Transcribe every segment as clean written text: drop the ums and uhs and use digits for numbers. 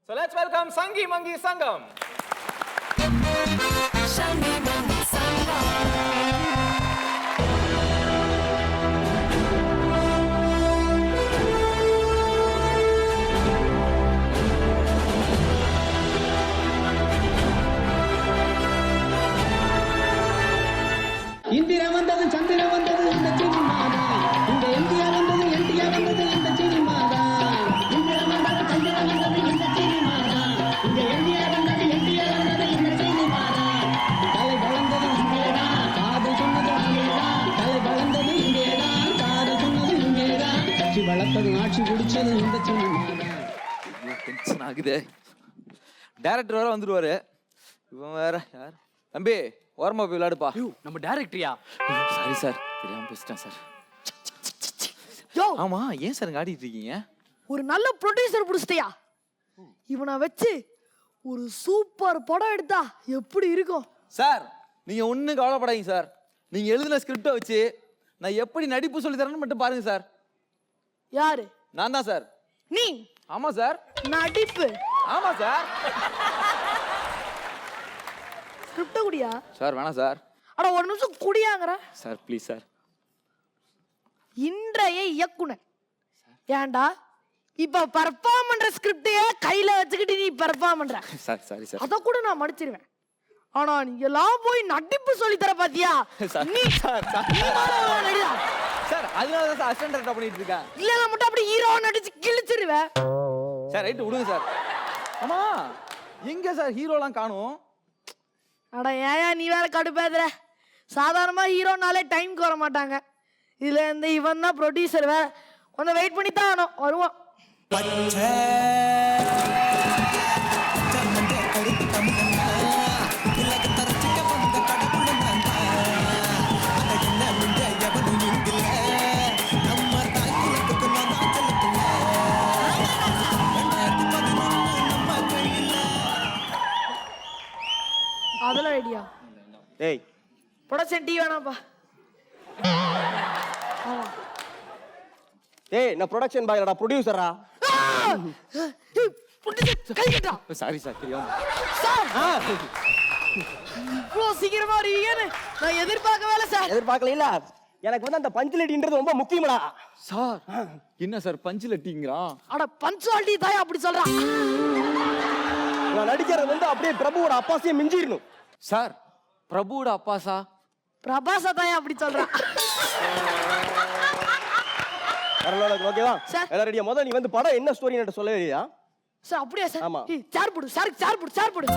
So let's welcome Sangi Mangi Sangam. Sangi Mangi Sangam. Indira வந்தது சந்திரா வந்தது இந்த சினி மாதா இந்த இந்தியா வந்தது இந்தியா வந்தது இந்த சினி மாதா இந்திரா வந்தது சந்திரா வந்தது இந்த சினி மாதா இந்த இந்தியா வந்தது இந்த சினி மாதா தலை வளர்ந்தது இங்கேடா காது சொன்னது இங்கேடா தலை வளர்ந்தது இங்கேடா காது சொன்னது இங்கேடா கட்சி வளர்த்தது ஆட்சி குடிச்சது இந்த சினி மாதா. டென்ஷன் ஆகுதே. டைரக்டர் வேற வந்துருவாரு. இவன் வேற யார்? தம்பி ஓரமா போய் விளையாடுப்பா. நம்ம டைரக்டரியா? சாரி சார், தெரியாம பேசிட்டேன் சார். யோ, ஆமா, ஏன் சார் ஆடிட்டு இருக்கீங்க? ஒரு நல்ல ப்ரொடியூசர் புடிச்சிட்டியா? இவனை வச்சு ஒரு சூப்பர் படம் எடுத்தா எப்படி இருக்கும்? சார் நீங்க ஒண்ணும் கவலைப்படாதீங்க சார். நீங்க எழுதின ஸ்கிரிப்டை வச்சு நான் எப்படி நடிப்பு சொல்லி தரேன்னு மட்டும் பாருங்க சார். யாரு? நான் தான் சார். நீ? ஆமா சார். நடிப்பு? ஆமா சார். ஸ்கிரிப்ட குடியா? சார் வேணாம் சார். அட ஒரு நிமிஷம் குடியாங்கற. Sir please sir. இன்றைய இயக்குனர் ஏண்டா இப்ப பெர்ஃபார்ம் பண்ற ஸ்கிரிப்டையே கையில வச்சுக்கிட்டு நீ பெர்ஃபார்ம் பண்ற? Sir sorry sir. அத கூட நான் மடிச்சிருவேன். ஆனா நீ எல்லாம் போய் நடிப்பு சொல்லி தர பாத்தியா? சார் நீ சார் நடிடா. சார் அதனால தான் சார் அசிஸ்டன்ட் டைரக்டர் பண்ணிட்டு இருக்கேன். இல்லனா மட்டும் அப்படி ஹீரோவா நடிச்சு கிழிச்சிருவேன். சார் ரைட் விடுங்க சார். ஆமா எங்க சார் ஹீரோலாம் காணோம்? அட ஏயா நீ வேற கடுப்பேதுற. சாதாரணமா ஹீரோனாலே டைம்க்கு வர மாட்டாங்க. இதுல இருந்து இவன் தான் ப்ரொடியூசர். வேற கொஞ்சம் வெயிட் பண்ணி தான் ஆகணும், வருவான். அதெல்லாம் ஐடியா. ஏய் ப்ரொடக்ஷன் டீ வேணாம்ப்பா. ஆமா. ஏய் நான் ப்ரொடக்ஷன் பாய்டா, ப்ரொடியூசரா. ப்ரொடியூசர் கை கட்டா. சாரி சார் தெரியாம. சார் ப்ரோ சீக்கிரமா வருவீங்கன்னு நான் எதிர்பார்க்கவே இல்லை சார். எதிர்பார்க்கல. எனக்கு வந்து அந்த பஞ்சுலட்டின்றது ரொம்ப முக்கியம்டா. சார் என்ன சார் பஞ்சுலட்டிங்கறான்? அட பஞ்சுவாலிட்டி தாய் அப்படி சொல்றான். நான் நடிக்கிறது வந்து அப்படியே பிரபுவோட அப்பாசியே மிஞ்சிரணும். சார் பிரபுவோட அப்பாசா? பிரபாசா தாய் அப்படி சொல்றான். வரலோட ஓகேவா? சார். எல்லாம் ரெடியா? முதல்ல நீ வந்து படம் என்ன ஸ்டோரி என்கிட்ட சொல்லவே இல்லையா? சார் அப்படியே சார். ஆமா. சேர் போடு சார், சேர் போடு, சேர் போடு.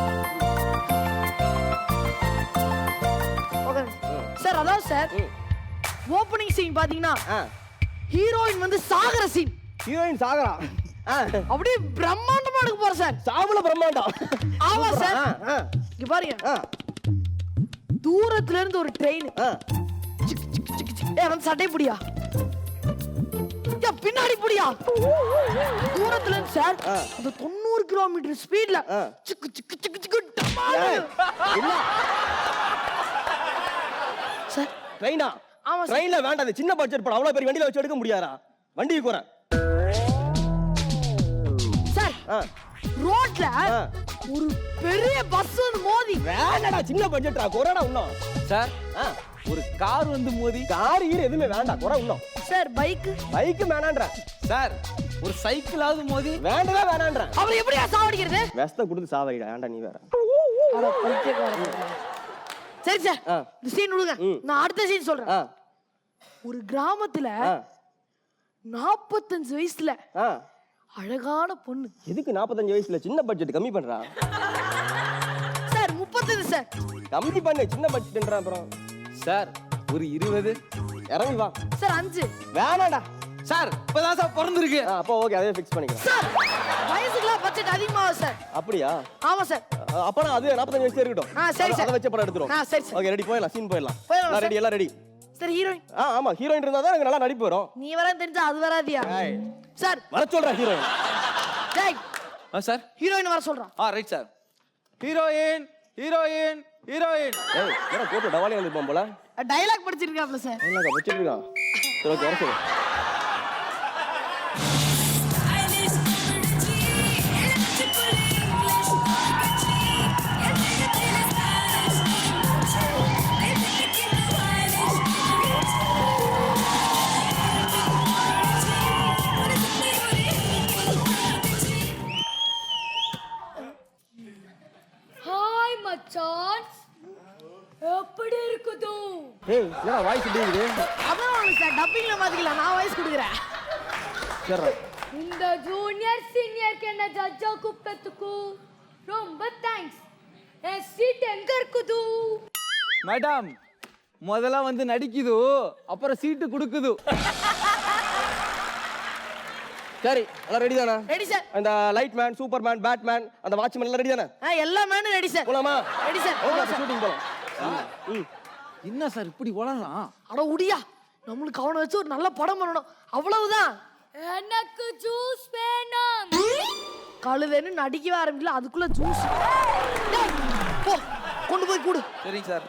Okay sir. அதாவது சார் ஓப்பனிங் சீன் பாத்தீங்கன்னா ஹீரோயின் வந்து சாகர சீன். ஹீரோயின் சாகரா? அப்படியே பிரம்மாண்டமா எடுக்க போற சார். சாவல பிரம்மாண்டம். ஆமா சார். இங்க பாருங்க, தூரத்துல இருந்து ஒரு ட்ரெயின் வந்து சட்டை புடியா பின்னாடி புடியா தூரத்துல இருந்து சார் அந்த 90 கிலோமீட்டர் ஸ்பீட்ல சிக்கு சிக்கு சிக்கு சிக்கு சார். ட்ரெயினா? ஆமா சார். ட்ரெயின்ல வேண்டாம், சின்ன பட்ஜெட் படம், அவ்வளவு பெரிய வண்டியில வச்சு எடுக்க முடியாதா? வண்டிக்கு போறேன் சார். ரோட்ல ஒரு பெரிய பஸ் வந்து மோதி. வேண்டாடா, சின்ன பட்ஜெட்டா, கொரோனா இன்னும். சார் ஒரு கார் வந்து மோதி. கார் ஈர் எதுவுமே வேண்டாம், கொரோனா இன்னும். Sir bike வேணான்ற. சார் ஒரு சைக்கிளாவது மோதி. வேண்டவே வேணான்ற. அவர் எப்படியா சாவடிக்கிறது? வெஸ்த கொடுத்து சாவடிடா. வேண்டாம் நீ வேற. சரி சார், இந்த சீன் விடுங்க, நான் அடுத்த சீன் சொல்றேன். ஒரு கிராமத்துல 45 வயசுல அழகான பொண்ணு. எதுக்கு 45 வயசுல? சின்ன பட்ஜெட் கம்மி பண்றா சார். 35 சார். கம்மி பண்ணு, சின்ன பட்ஜெட்ன்றா. அப்புறம் சார் ஒரு 20. இறங்கி வா. சார் 5. வேணாடா சார் இப்பதான் சார் பிறந்திருக்கு. அப்போ ஓகே, அதே ஃபிக்ஸ் பண்ணிக்கலாம். சார் வயசுக்குலாம் பட்ஜெட் அதிகமாகும் சார். அப்படியா? ஆமா சார். அப்ப நான் அது 45 வயசு இருக்கட்டும். சரி சார். அத வச்ச படம் எடுத்துறோம். சரி சார். ஓகே ரெடி, போயிடலாம். சீன் போயிடலாம். போயிடலாம் ரெடி, எல்லாம் ரெடி. Sir heroine? ஆமா, ஹீரோயின் இருந்தா தான் எனக்கு நல்லா நடிப்பு வரும். நீ வர தெரிஞ்சா அது வராதியா? சார் வர சொல்றேன் ஹீரோயின். டேய் சார் ஹீரோயின் வர சொல்றான். Right sir. Heroine heroine heroine. ஏய் என்ன போட்டு டவாலி வந்துருப்பான் போல. டயலாக் படிச்சிருக்காப்ல சார். என்னங்க வச்சிட்டு இருக்கான்? சரி ஓகே, வர சொல்லு. Electric சான்ஸ் எப்படி இருக்குதோ? ஏய் என்னடா வாய்ஸ் இப்படி இருக்குது? அதான் ஒண்ணு சார் டப்பிங்ல மாத்திக்கலாம், நான் வாய்ஸ் கொடுக்குறேன். சரிடா. இந்த ஜூனியர் சீனியருக்கு என்ன ஜட்ஜா கூப்பிட்டதுக்கு ரொம்ப தேங்க்ஸ். என் சீட் எங்க இருக்குதோ? மேடம் முதல்ல வந்து நடிக்குது, அப்புறம் சீட்டு கொடுக்குது. சரி எல்லாம் ரெடி தானே? Ready sir. அந்த light man, super man, batman, அந்த வாட்ச்மேன் எல்லாம் ரெடி தானே? எல்லா மேனும் ரெடி சார். போலாமா? Ready sir. ஓகே ஷூட்டிங் போலாம். என்ன சார் இப்படி வளரலாம்? அட உடியா, நம்மளுக்கு அவனை வச்சு ஒரு நல்ல படம் பண்ணணும், அவ்வளவுதான். எனக்கு ஜூஸ் வேணும். கழுதைன்னு நடிக்கவே ஆரம்பிக்கல, அதுக்குள்ள ஜூஸ். போ கொண்டு போய் கொடு. சரிங்க சார்.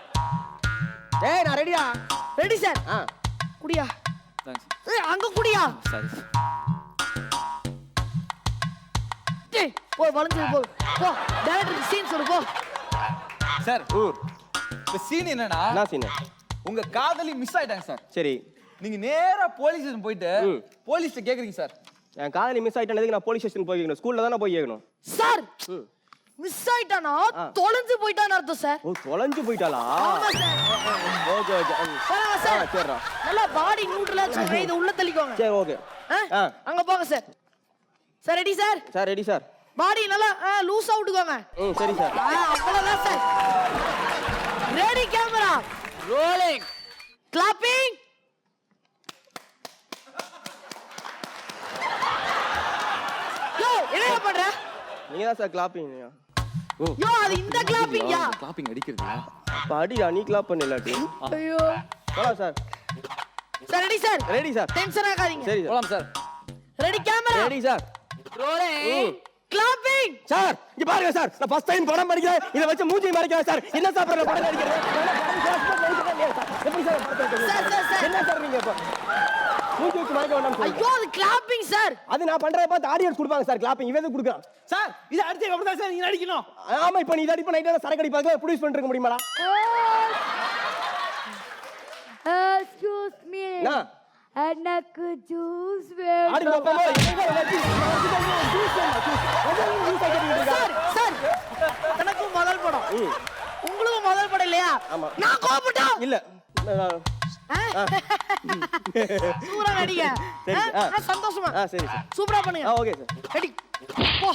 ஏய் நான் ரெடியா? Ready sir. ஆ குடியா. தேங்க்ஸ். அங்க குடியா. சரி. டேய் போ வளைஞ்சு போ. போ டைரக்டர் சீன் சொல்லு போ. சார் இந்த சீன் என்னன்னா, என்ன சீன்? உங்க காதலி மிஸ் ஆயிட்டாங்க சார். சரி. நீங்க நேரா போலீஸ் ஸ்டேஷன் போயிட்டு போலீஸ்ட்ட கேக்குறீங்க சார். என் காதலி மிஸ் ஆயிட்டானதுக்கு நான் போலீஸ் ஸ்டேஷன் போய் கேட்கணும். ஸ்கூல்ல தானே போய் கேட்கணும். சார் மிஸ் ஆயிட்டானா தொலைஞ்சு போயிட்டான்னு அர்த்தம் சார். ஓ தொலைஞ்சு போயிட்டாளா? ஆமா சார். Okay okay. சார் சரிடா. நல்லா பாடி நியூட்ரலா சொல்றேன், இது உள்ள தள்ளிக்கோங்க. சரி ஓகே. அங்க போங்க sir. Sir ready sir? Sir ready sir. Body நல்லா லூஸ் விட்டுக்கோங்க. சரி சார். அவ்வளவுதான் sir. Ready camera rolling clapping. யோ என்ன பண்ற? நீங்க தான் சார் கிளாப்பிங். யோ அது இந்த கிளாப்பிங்கா? கிளாப்பிங் அடிக்கிறதுயா? அப்ப அடிடா, நீ கிளாப் பண்ண இல்லாட்டி. ஐயோ போலாம் sir. Sir ready sir. Ready sir. Tension ஆகாதீங்க. சரி சார். போலாம் sir. Ready camera ready sir. Rolling clapping. Sir இங்க பாருங்க சார், நான் ஃபர்ஸ்ட் டைம் படம் படிக்கிறேன், இத வச்சு மூஞ்சி மறைக்கிறேன் சார். என்ன சாப்பிடுற படம் நடிக்கிறேன்? எப்படி சார் சார் சார் சார் என்ன சார் நீங்க இப்ப மூஞ்சி வச்சு மறைக்க வேண்டாம் சொல்லுங்க. ஐயோ அது கிளாப்பிங் சார். அது நான் பண்றத பார்த்து ஆடியன்ஸ் கொடுப்பாங்க சார் கிளாப்பிங். இவன் கொடுக்குறான் சார் இது அடுத்து எப்படி தான் சார் நீங்க நடிக்கணும்? ஆமா இப்ப நீ இத அடிப்ப நைட்டா சரக்கு அடிப்பாங்க ப்ரொடியூஸ் பண்ணிருக்க முடியுமாடா? எக்ஸ்கியூஸ் மீ, என்ன எனக்கு ஜூஸ் வேணும். ஆடி பாப்போமா? சார் சார் எனக்கும் முதல் படம், உங்களுக்கும் முதல் படம் இல்லையா? ஆமா. நான் கோபப்பட்டா இல்ல சூப்பரா நடிங்க. சரி, சந்தோஷமா சரி சார். சூப்பரா பண்ணுங்க. Okay sir. ரெடி போ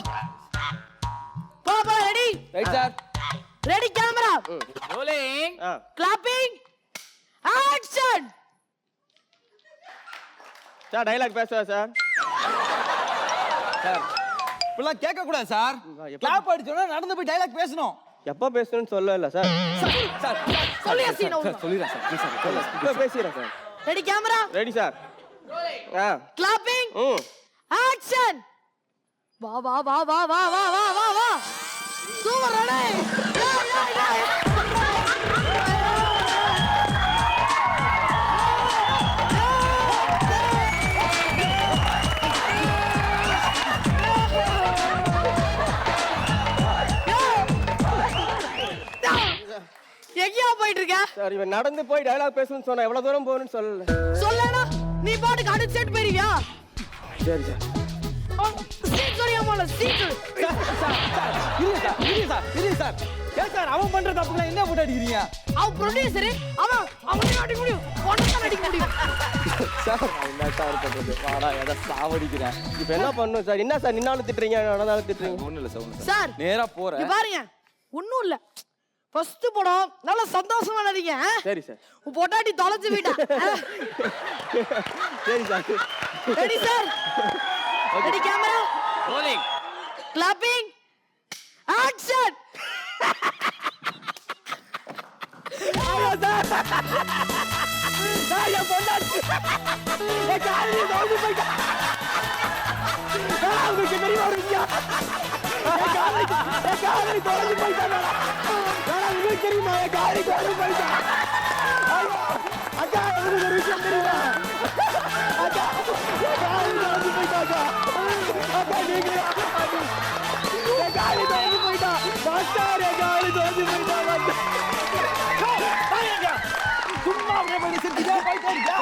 போ போ. Ready right sir. Ready camera rolling clapping action. Sir dialogue பேசுவா சார். சார் இப்பெல்லாம் கேட்க கூடாது சார். கிளாப் அடிச்சோன்னா நடந்து போய் டைலாக் பேசணும். எப்ப பேசணும்னு சொல்லல சார். சார் சொல்லியா சீன் சொல்லிடுறேன் சார். Please sir. இப்ப பேசிறேன் sir. Ready camera ready sir. Clapping action. வா வா வா வா வா வா வா வா வா. Super ready. எங்கயா போயிட்டு இருக்க? சார் இவன் நடந்து போய் டயலாக் பேசணும்னு சொன்னா எவ்வளவு தூரம் போகணும்னு சொல்லல. சொல்லனா நீ பாட்டுக்கு அடுத்து செட் போயிருவியா? சரி சார். சீட் சொல்லியாமல சீட். இல்ல சார். ஏன் சார் அவன் பண்ற தப்புல என்ன போட்டு அடிக்கிறீங்க? அவன் ப்ரொடியூசர், அவன் அடிக்க முடியும், உனக்கு அடிக்க முடியும். சார் நான் என்ன சார் பண்றது? வாடா எதை சாவடிக்கிறேன். இப்போ என்ன பண்ணணும் சார்? என்ன சார் நின்னாலும் திட்டுறீங்க, நடந்தாலும் திட்டுறீங்க? ஒண்ணும் இல்ல சார். சார் நேரா போறேன். இங்க பாருங்க, ஒண்ணும் இல்ல. ஃபர்ஸ்ட் படம் நல்ல சந்தோஷமா நடிங்க. சரி சார். உன் பொட்டாட்டி தொலைச்சு போயிட்டா. சரி sir. Ready sir. Ready camera rolling clapping action. என் பொண்டாட்டி என் காலையில தொலைஞ்சு போயிட்டா. உங்களுக்கு தெரியுமா ஒரு விஷயம்? என் காலையில தொலைஞ்சு போயிட்டா. உங்களுக்கு தெரியுமா என் காலையில தொலைஞ்சு போயிட்டா? அக்கா உங்களுக்கு ஒரு விஷயம் தெரியுமா? அக்கா என் காலையில தொலைஞ்சு போயிட்டா. அக்கா நீங்க என் காலையில தொலைஞ்சு போயிட்டா. மாஸ்டர் என் காலையில தொலைஞ்சு போயிட்டா. சும்மா அப்படியே போய் சிரிச்சுட்டே போயிட்டே இருக்கியா?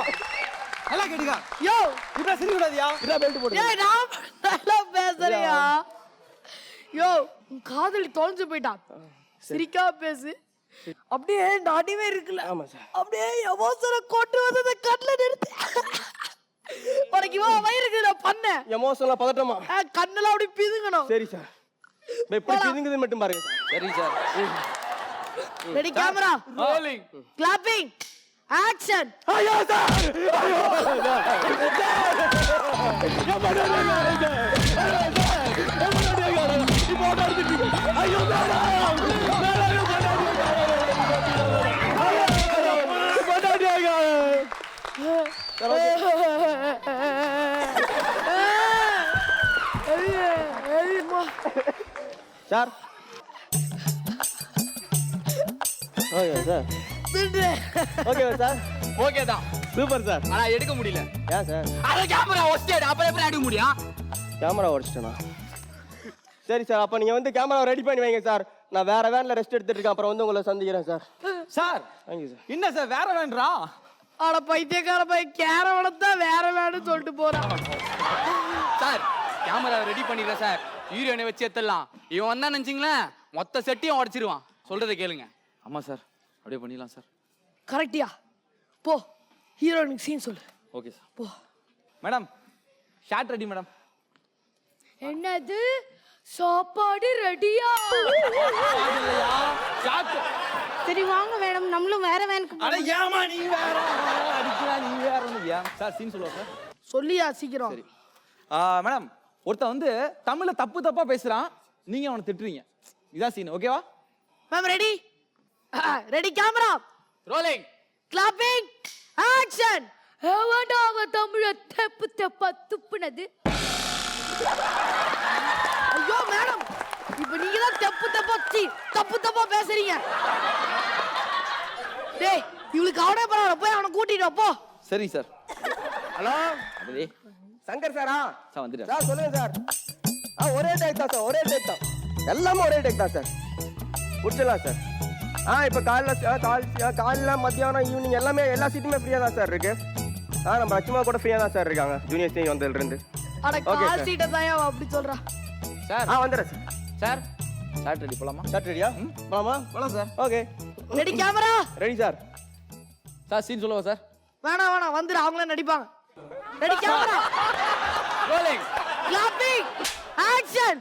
நல்லா கேட்டுக்க. யோ இப்ப சிரிக்க கூடாதியா? இதா பெல்ட் போடு. ஏய் நான் நல்லா பேசுறியா? யோ உன் காதலி தொலைஞ்சு போயிட்டா. சிரிக்காம பேசு. அப்படியே இந்த அடிவே இருக்குல்ல, ஆமா சார். அப்படியே எமோஷனை கொண்டு வந்து அந்த கண்ணுல நிறுத்து. உனக்கு இவன் வயிறுக்கு நான் பண்ணேன். எமோஷனலா பதட்டமா? கண்ணெல்லாம் அப்படி பிதுங்கணும். சரி சார். எப்படி பிதுங்குது மட்டும் பாருங்க சார். சரி sir. Ready camera rolling. Clapping action. ஐயோ சார், ஐயோ sir. Okay sir. Okay sir. Okay தான். Super sir. ஆனா எடுக்க முடியல. ஏன் சார்? அத கேமரா ஒஸ்டேட் அப்புறம் எப்படி எடுக்க முடியும்? கேமரா உடைச்சிட்டேனா? சரி சார், அப்போ நீங்கள் வந்து கேமரா ரெடி பண்ணி வைங்க சார். நான் வேற வேனில் ரெஸ்ட் எடுத்துட்டு இருக்கேன், அப்புறம் வந்து உங்களை சந்திக்கிறேன் சார். Sir thank you sir. என்ன சார் வேற வேண்டா? ஆனா பைத்தியக்கார பையன் கேர வளர்த்தா வேற வேணும்னு சொல்லிட்டு போறான். சார் கேமரா ரெடி பண்ணிடுறேன் சார். ஹீரோயினை வச்சு எடுத்துடலாம். இவன் வந்தா நினைச்சிங்களேன் மொத்த செட்டையும் உடைச்சிருவான். சொல்றதை கேளுங்க. ஆமா சார், அப்படியே பண்ணிடலாம் சார். கரெக்டியா? போ ஹீரோயினுக்கு சீன் சொல்லு. Okay sir. போ. Madam shot ready madam. என்னது சாப்பாடு ரெடியா? ஷாட். சரி வாங்க மேடம், நம்மளும் வேற வேனுக்கு அட ஏமா நீ வேற அடிக்கிறா நீ வேற ஏன் சார் சீன் சொல்லுவா சார்? சொல்லியா சீக்கிரம். சரி. மேடம் ஒருத்தன் வந்து தமிழ்ல தப்பா பேசுறான், நீங்க அவனை திட்டுறீங்க. இதான் சீன், ஓகேவா? Ma'am ready? Ready camera rolling clapping action. எவன்டா அவன் தமிழ தெப்பா துப்புனது? ஐயோ மேடம், இப்போ நீங்க தான் தப்பா பேசுறீங்க. டேய் இவளுக்கு அவனே பரவாயில்ல, போய் அவனை கூட்டிட்டு வா, போ. சரி சார். ஹலோ அப்படியே சங்கர் சாரா? சார் வந்துட்டேன் சார் சொல்லுங்க சார். ஒரே டேக் தான் சார், ஒரே டேக் தான். எல்லாமே ஒரே டேக் தான் சார். முடிச்சிடலாம் சார். இப்போ காலைல மத்தியானம் ஈவினிங் எல்லாமே எல்லா சீட்டுமே ஃப்ரீயாக தான் சார் இருக்கு. நம்ம லட்சுமா கூட ஃப்ரீயாக தான் சார் இருக்காங்க ஜூனியர் சீனியர் வந்ததுலேருந்து. அட Okay, கால் sir. சீட்டை தான் அப்படி சொல்றா. சார். வந்துடுறேன் சார். சார் ஷாட் ரெடி போலாமா? ஷாட் ரெடியா? போலாமா? போலாம் sir. Okay ready camera ready sir. Sir scene சொல்லுவா சார்? வேணாம் வந்துரு, அவங்களே நடிப்பாங்க. Ready camera rolling clapping action.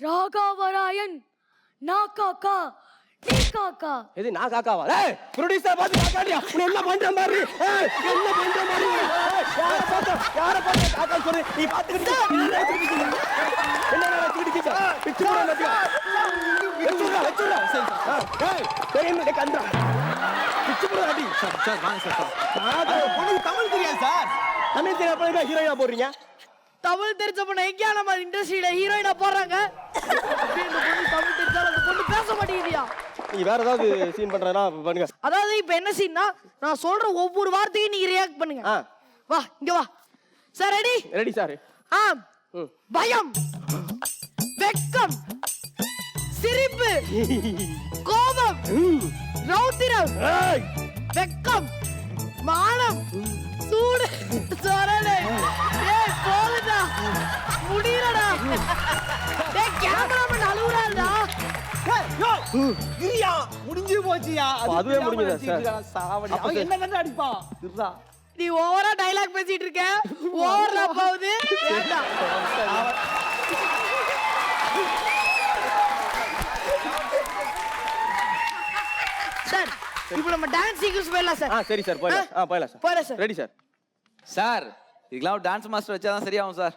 ராகாவராயன் நா காக்கா நீ காக்கா. இது நான் காக்காவா? ஏய் ப்ரொடியூசர் பாத்து காக்காடியா? நீ என்ன பண்ற மாதிரி? ஏய் என்ன பண்ற மாதிரி? யார பாத்து காக்கா சொல்லு. நீ பாத்துக்கிட்டு என்ன நடக்குது? பிச்சு போட மாட்டியா? வெச்சுடா. ஏய் தெரியுமே கண்டா. பிச்சு போட அடி. சார் வாங்க சார். பொண்ணுக்கு தமிழ் தெரியாது சார். தமிழ் தெரியாத பொண்ணுக்கு ஹீரோயினா போடுறீங்க? தமிழ் தெரிஞ்ச பொண்ணு எங்கேயா நம்ம இண்டஸ்ட்ரியில ஹீரோயினா போடுறாங்க? அப்படியே இந்த பொண்ணு தமிழ் தெரிஞ்சாலும் அந்த பொண்ணு பேச மாட்டேங்குதியா? நீ வேற ஏதாவது சீன் பண்றனா பண்ணுங்க. அதாவது இப்ப என்ன சீன்னா, நான் சொல்ற ஒவ்வொரு வார்த்தையும் நீங்க ரியாக்ட் பண்ணுங்க. வா இங்க வா சார். ரெடி? Ready sir. பயம், வெட்கம், சிரிப்பு, கோபம், ரௌத்திரம், வெட்கம், மானம், சூடு, சொரணை. ஏய் போடுடா, முடியலடா. டேய் கேமராமேன் அழுவுறாருடா. முடிஞ்சு போச்சியா? அதுவே முடிஞ்சதா சார்? சாவடி. அவன் என்ன கண்டு அடிப்பான்? இருடா. நீ ஓவரா டயலாக் பேசிட்டு இருக்க. ஓவர்லாப் ஆகுது. வேண்டாம். சார் இப்போ நம்ம டான்ஸ் சீக்வென்ஸ் போயிடலாம் சார். சரி சார் போயிடலாம். போயிடலாம் சார். போயிடலாம் சார். Ready sir. சார் இதுக்கெல்லாம் டான்ஸ் மாஸ்டர் வச்சாதான் சரியாகும் சார்.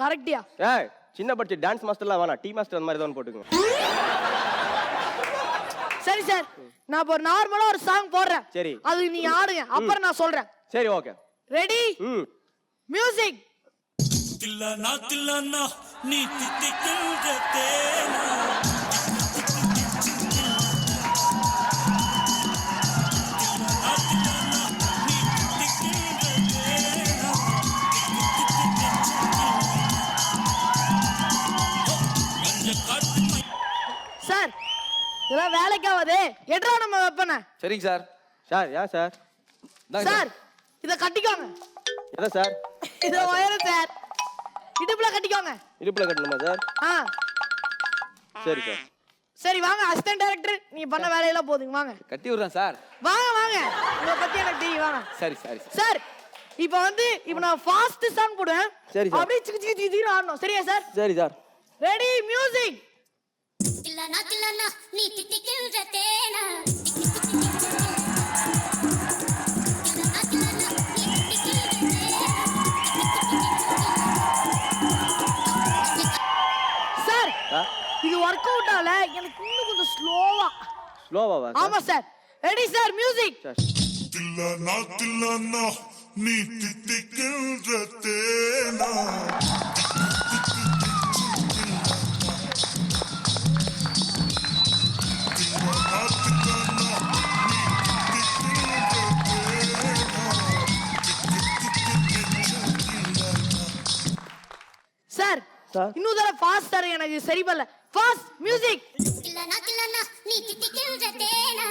கரெக்டியா? ஏய் சின்ன பட்ஜெட் டான்ஸ் மாஸ்டர்லாம் வேணாம், டீ மாஸ்டர் அந்த மாதிரி தான் போட்டுக்கோங்க. சரி சார், நான் இப்போ நார்மலா ஒரு சாங் போடுறேன். சரி. அது நீங்க ஆடுங்க, அப்புறம் நான் சொல்றேன். சரி ஓகே. ரெடி? மியூசிக். தில்லானா நீ தித்திக்கின்ற தேனா சார் இதெல்லாம் வேலைக்காவது. எட்ரா நம்ம வெப்பன. சரிங்க சார். சார் ஏன் சார்? சார் இத கட்டிக்கோங்க. எதை சார்? இத வயர சார் இடுப்புல கட்டிக்கோங்க. இடுப்புல கட்டணுமா சார்? ஆ சரி சார். சரி வாங்க அசிஸ்டன்ட் டைரக்டர் நீ பண்ண வேலையெல்லாம் போதுங்க வாங்க கட்டி விடுறேன் சார். வாங்க வாங்க உங்களை பத்தி எனக்கு தெரியும் வாங்க சரி சரி சார் இப்போ நான் ஃபாஸ்ட் சாங் போடுவேன் சரி சார். அப்படியே சிக்கு சிக்கு சிக்கு ஆடணும் சரியா சார் சரி sir. Ready music thillana thillana நீ தித்திக்கின்ற தேனா தில்லனா தில்லனா நீ தித்திக்கின்ற சார் இது ஒர்க் அவுட் ஆகல எனக்கு இன்னும் கொஞ்சம் ஸ்லோவாவா? ஆமா sir ready sir music thillana thillana நீ தித்திக்கின்ற தேனா சார் இன்னும் தர ஃபாஸ்ட் சார் எனக்கு சரி பண்ணல ஃபாஸ்ட் மியூசிக் தில்லனா தில்லனா நீ தித்திக்கின்ற தேனா